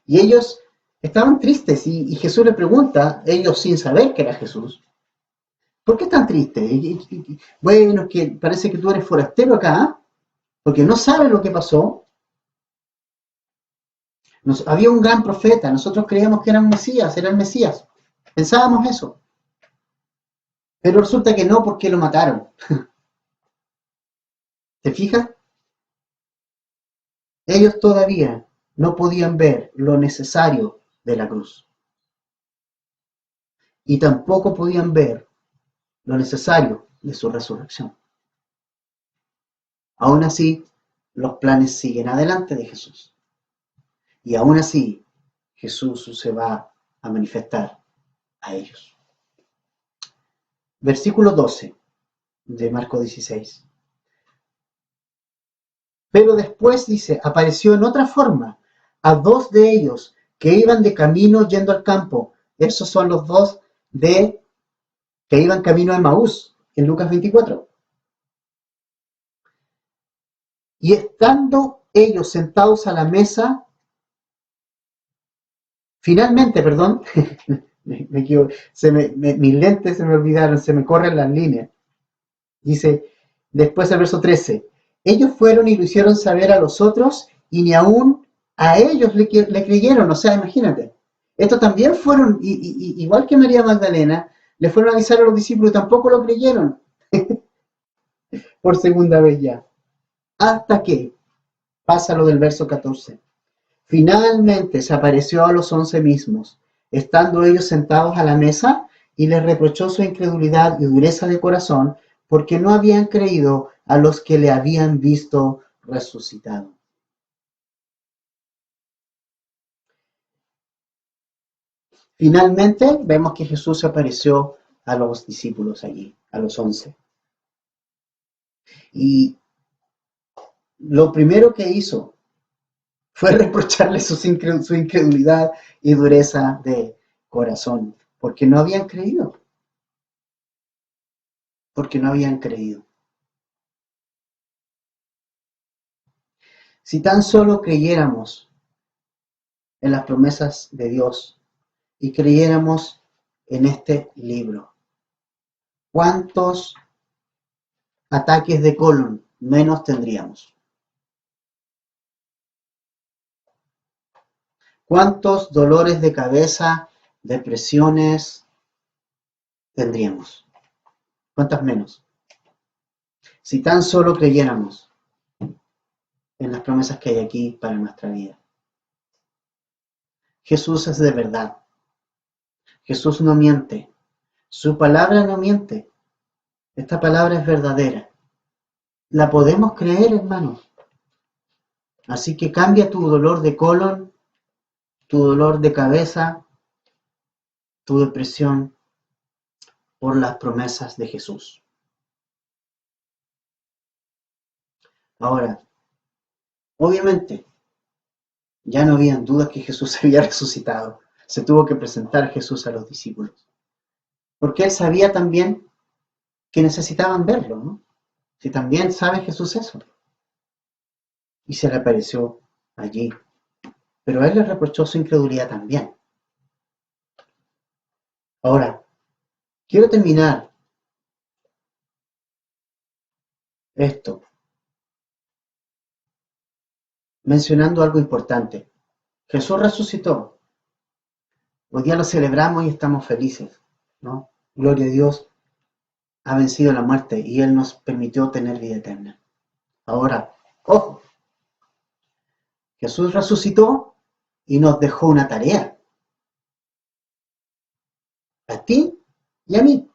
Y ellos estaban tristes y Jesús le pregunta, ellos sin saber que era Jesús, ¿por qué están tristes? Bueno, es que parece que tú eres forastero acá, porque no sabes lo que pasó. Había un gran profeta, nosotros creíamos que era el Mesías, pensábamos eso, pero resulta que no porque lo mataron. ¿Te fijas? Ellos todavía no podían ver lo necesario de la cruz y tampoco podían ver lo necesario de su resurrección. Aún así, los planes siguen adelante de Jesús. Y aún así, Jesús se va a manifestar a ellos. Versículo 12 de Marcos 16. Pero después dice, apareció en otra forma a dos de ellos que iban de camino yendo al campo. Esos son los dos que iban camino a Emaús, en Lucas 24. Y estando ellos sentados a la mesa, finalmente, perdón, me equivoco, mis lentes se me olvidaron, se me corren las líneas. Dice, después el verso 13, ellos fueron y lo hicieron saber a los otros y ni aún a ellos le creyeron, o sea, imagínate. Estos también fueron, igual que María Magdalena, le fueron a avisar a los discípulos y tampoco lo creyeron por segunda vez ya. Hasta que pasa lo del verso 14. Finalmente se apareció a los 11 mismos, estando ellos sentados a la mesa, y les reprochó su incredulidad y dureza de corazón, porque no habían creído a los que le habían visto resucitado. Finalmente vemos que Jesús se apareció a los discípulos allí, a los 11. Y lo primero que hizo fue reprocharle su incredulidad y dureza de corazón, porque no habían creído, porque no habían creído. Si tan solo creyéramos en las promesas de Dios y creyéramos en este libro, ¿cuántos ataques de colon menos tendríamos? ¿Cuántos dolores de cabeza, depresiones tendríamos? ¿Cuántas menos? Si tan solo creyéramos en las promesas que hay aquí para nuestra vida. Jesús es de verdad. Jesús no miente. Su palabra no miente. Esta palabra es verdadera. La podemos creer, hermanos. Así que cambia tu dolor de colon, tu dolor de cabeza, tu depresión por las promesas de Jesús. Ahora, obviamente, ya no habían dudas que Jesús se había resucitado. Se tuvo que presentar Jesús a los discípulos. Porque él sabía también que necesitaban verlo, ¿no? Si también sabe Jesús eso. Y se le apareció allí. Pero a él le reprochó su incredulidad también. Ahora, quiero terminar esto mencionando algo importante. Jesús resucitó. Hoy día lo celebramos y estamos felices, ¿no? Gloria a Dios, ha vencido la muerte y Él nos permitió tener vida eterna. Ahora, ojo, Jesús resucitó y nos dejó una tarea. A ti y a mí,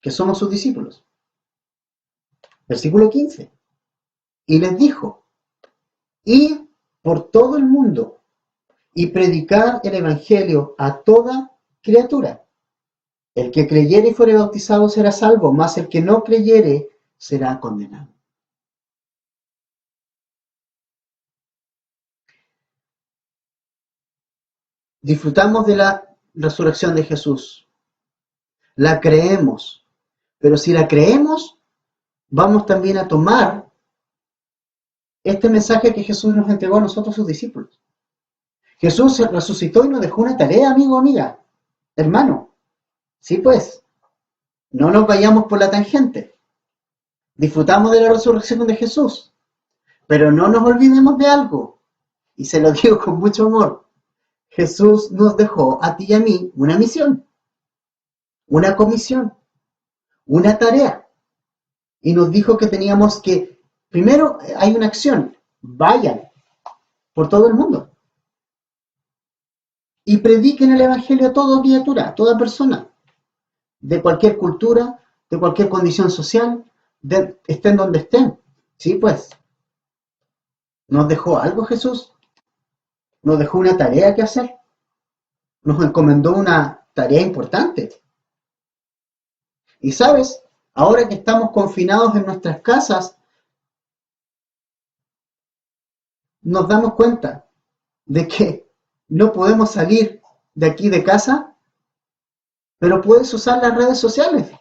que somos sus discípulos. Versículo 15. Y les dijo, id por todo el mundo y predicar el evangelio a toda criatura. El que creyere y fuere bautizado será salvo, mas el que no creyere será condenado. Disfrutamos de la resurrección de Jesús. La creemos, pero si la creemos, vamos también a tomar este mensaje que Jesús nos entregó a nosotros, sus discípulos. Jesús resucitó y nos dejó una tarea, amigo, amiga, hermano. Sí, pues, no nos vayamos por la tangente. Disfrutamos de la resurrección de Jesús, pero no nos olvidemos de algo, y se lo digo con mucho amor. Jesús nos dejó a ti y a mí una misión, una comisión, una tarea, y nos dijo que teníamos que, primero hay una acción, vayan por todo el mundo y prediquen el Evangelio a toda criatura, a toda persona, de cualquier cultura, de cualquier condición social, estén donde estén. Sí, pues, nos dejó algo Jesús, nos dejó una tarea que hacer, nos encomendó una tarea importante. Y sabes, ahora que estamos confinados en nuestras casas, nos damos cuenta de que no podemos salir de aquí de casa, pero puedes usar las redes sociales.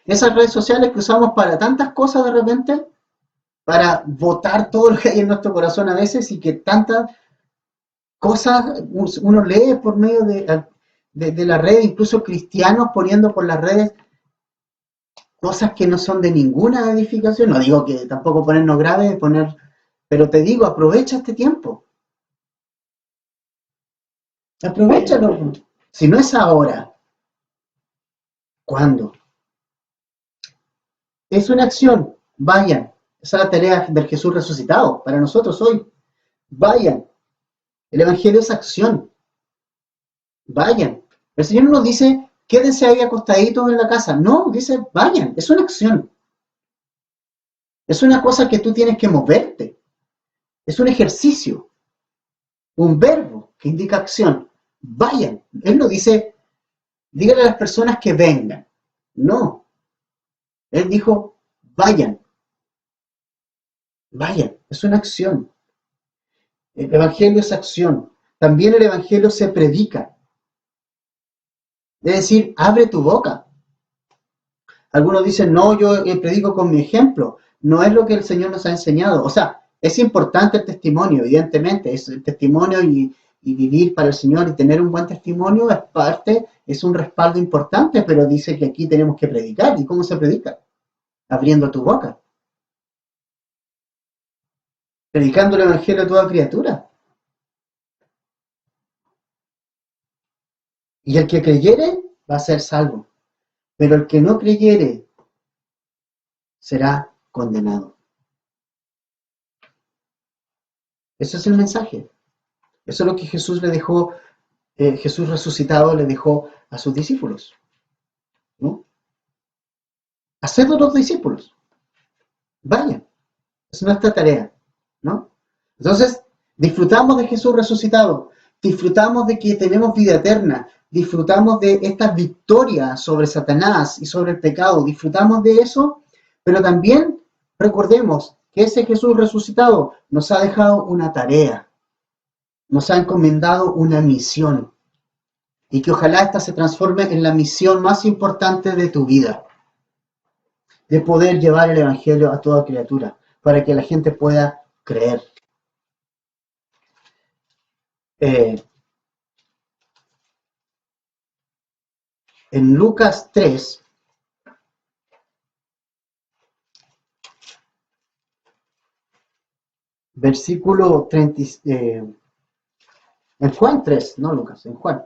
Esas redes sociales que usamos para tantas cosas de repente, para votar todo lo que hay en nuestro corazón a veces y que tantas cosas uno lee por medio de la red, incluso cristianos poniendo por las redes cosas que no son de ninguna edificación. No digo que tampoco ponernos graves, pero te digo, aprovecha este tiempo. Aprovechalo. Si no es ahora, ¿cuándo? Es una acción. Vayan. Esa es la tarea del Jesús resucitado para nosotros hoy. Vayan. El Evangelio es acción. Vayan. El Señor no nos dice, quédense ahí acostaditos en la casa. No, dice, vayan. Es una acción. Es una cosa que tú tienes que moverte. Es un ejercicio. Un verbo que indica acción. Vayan. Él no dice, dígale a las personas que vengan. No. Él dijo, vayan. Vayan. Es una acción. El Evangelio es acción. También el Evangelio se predica. Es decir, abre tu boca. Algunos dicen, no, yo predico con mi ejemplo. No es lo que el Señor nos ha enseñado. O sea, es importante el testimonio, evidentemente. Es el testimonio y vivir para el Señor y tener un buen testimonio es parte, es un respaldo importante, pero dice que aquí tenemos que predicar. ¿Y cómo se predica? Abriendo tu boca. Predicando el Evangelio a toda criatura. Y el que creyere va a ser salvo. Pero el que no creyere será condenado. Ese es el mensaje. Eso es lo que Jesús le dejó, Jesús resucitado le dejó a sus discípulos, ¿no? haced otros discípulos. Vayan, es nuestra tarea, ¿no? Entonces, disfrutamos de Jesús resucitado, disfrutamos de que tenemos vida eterna, disfrutamos de estas victorias sobre Satanás y sobre el pecado, disfrutamos de eso, pero también recordemos que ese Jesús resucitado nos ha dejado una tarea, nos ha encomendado una misión, y que ojalá esta se transforme en la misión más importante de tu vida, de poder llevar el Evangelio a toda criatura, para que la gente pueda creer. En Lucas 3, versículo 30, en Juan 3, no Lucas, en Juan.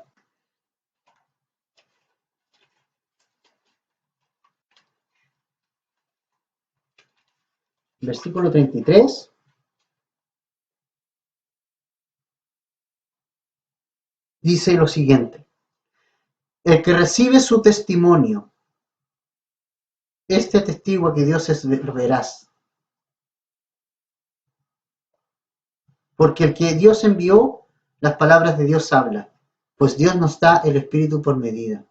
Versículo 33. Dice lo siguiente: el que recibe su testimonio, este atestigua que Dios es veraz. Porque el que Dios envió, las palabras de Dios habla, pues Dios nos da el Espíritu por medida.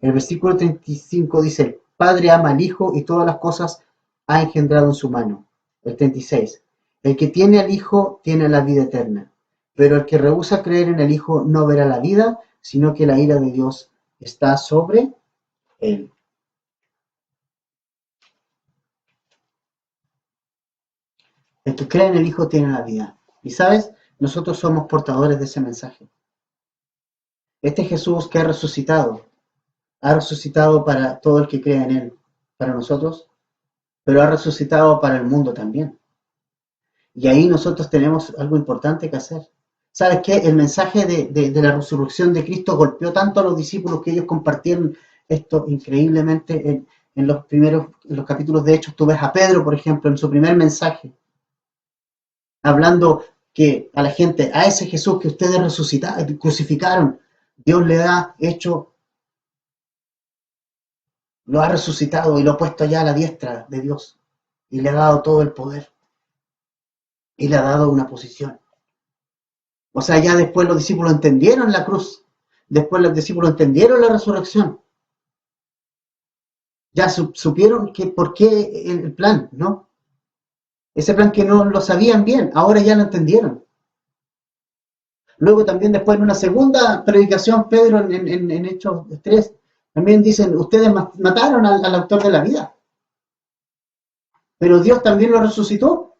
El versículo 35 dice: el Padre ama al Hijo y todas las cosas ha engendrado en su mano. El 36: el que tiene al Hijo tiene la vida eterna, pero el que rehúsa creer en el Hijo no verá la vida, sino que la ira de Dios está sobre él. El que cree en el Hijo tiene la vida. Y sabes, nosotros somos portadores de ese mensaje. Este Jesús que ha resucitado para todo el que crea en Él, para nosotros, pero ha resucitado para el mundo también. Y ahí nosotros tenemos algo importante que hacer. ¿Sabes qué? El mensaje de la resurrección de Cristo golpeó tanto a los discípulos que ellos compartieron esto increíblemente en los capítulos de Hechos. Tú ves a Pedro, por ejemplo, en su primer mensaje, hablando que a la gente, a ese Jesús que ustedes resucitaron, crucificaron, Dios le ha hecho, lo ha resucitado y lo ha puesto allá a la diestra de Dios y le ha dado todo el poder y le ha dado una posición. O sea, ya después los discípulos entendieron la cruz, después los discípulos entendieron la resurrección, ya supieron que por qué el plan, ¿no? Ese plan que no lo sabían bien, ahora ya lo entendieron. Luego también después en una segunda predicación, Pedro en Hechos 3, también dicen, ustedes mataron al autor de la vida, pero Dios también lo resucitó.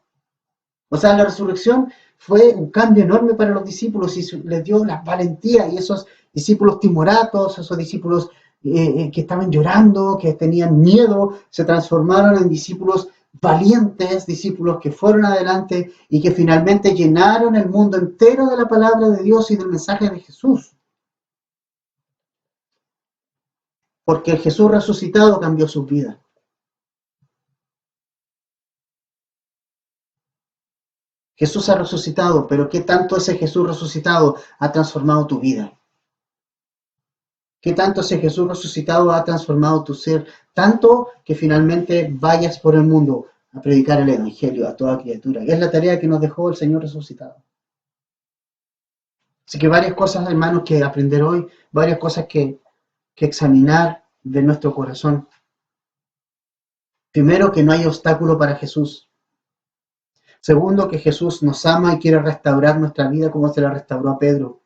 O sea, la resurrección fue un cambio enorme para los discípulos y les dio la valentía, y esos discípulos timoratos, esos discípulos que estaban llorando, que tenían miedo, se transformaron en discípulos valientes, discípulos que fueron adelante y que finalmente llenaron el mundo entero de la palabra de Dios y del mensaje de Jesús. Porque el Jesús resucitado cambió sus vidas. Jesús ha resucitado, pero ¿qué tanto ese Jesús resucitado ha transformado tu vida? ¿Qué tanto ese Jesús resucitado ha transformado tu ser? Tanto que finalmente vayas por el mundo a predicar el Evangelio a toda criatura. Es la tarea que nos dejó el Señor resucitado. Así que varias cosas, hermanos, que aprender hoy, varias cosas que examinar de nuestro corazón. Primero, que no hay obstáculo para Jesús. Segundo, que Jesús nos ama y quiere restaurar nuestra vida como se la restauró a Pedro.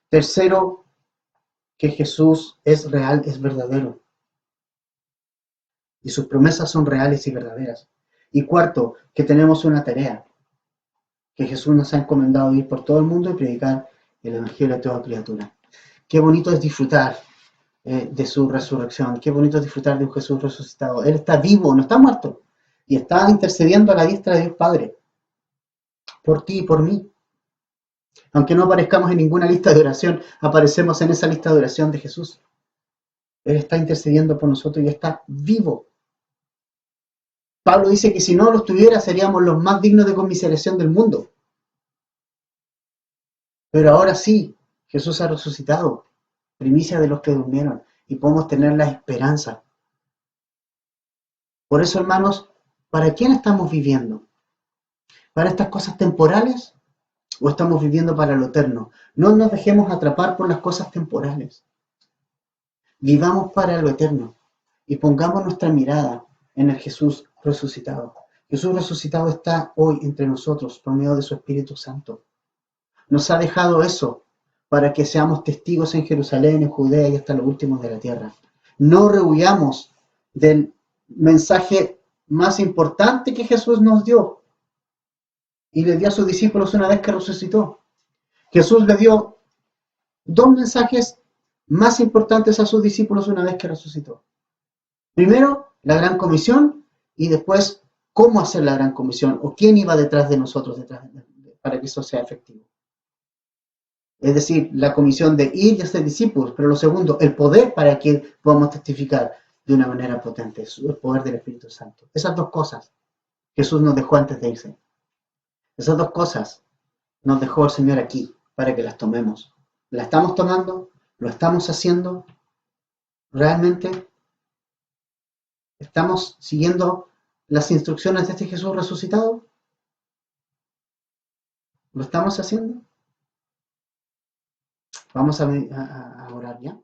Tercero, que Jesús es real, es verdadero. Y sus promesas son reales y verdaderas. Y cuarto, que tenemos una tarea, que Jesús nos ha encomendado ir por todo el mundo y predicar el Evangelio a toda criatura. Qué bonito es disfrutar de su resurrección, qué bonito es disfrutar de un Jesús resucitado. Él está vivo, no está muerto, y está intercediendo a la diestra de Dios Padre, por ti y por mí. Aunque no aparezcamos en ninguna lista de oración, aparecemos en esa lista de oración de Jesús. Él está intercediendo por nosotros y está vivo. Pablo dice que si no los tuviera seríamos los más dignos de conmiseración del mundo. Pero ahora sí, Jesús ha resucitado, primicia de los que durmieron. y podemos tener la esperanza. Por eso, hermanos, ¿para quién estamos viviendo? ¿Para estas cosas temporales o estamos viviendo para lo eterno? No nos dejemos atrapar por las cosas temporales. Vivamos para lo eterno y pongamos nuestra mirada en el Jesús resucitado. Jesús resucitado está hoy entre nosotros por medio de su Espíritu Santo. Nos ha dejado eso para que seamos testigos en Jerusalén, en Judea y hasta los últimos de la tierra. No rehuyamos del mensaje más importante que Jesús nos dio y le dio a sus discípulos una vez que resucitó. Jesús le dio dos mensajes más importantes a sus discípulos una vez que resucitó. Primero, la gran comisión y después, cómo hacer la gran comisión o quién iba detrás de nosotros para que eso sea efectivo. Es decir, la comisión de ir y hacer discípulos, pero lo segundo, el poder para que podamos testificar de una manera potente, el poder del Espíritu Santo. Esas dos cosas Jesús nos dejó antes de irse. Esas dos cosas nos dejó el Señor aquí para que las tomemos. ¿La estamos tomando? ¿Lo estamos haciendo? ¿Realmente estamos siguiendo las instrucciones de este Jesús resucitado? ¿Lo estamos haciendo? Vamos a orar ya.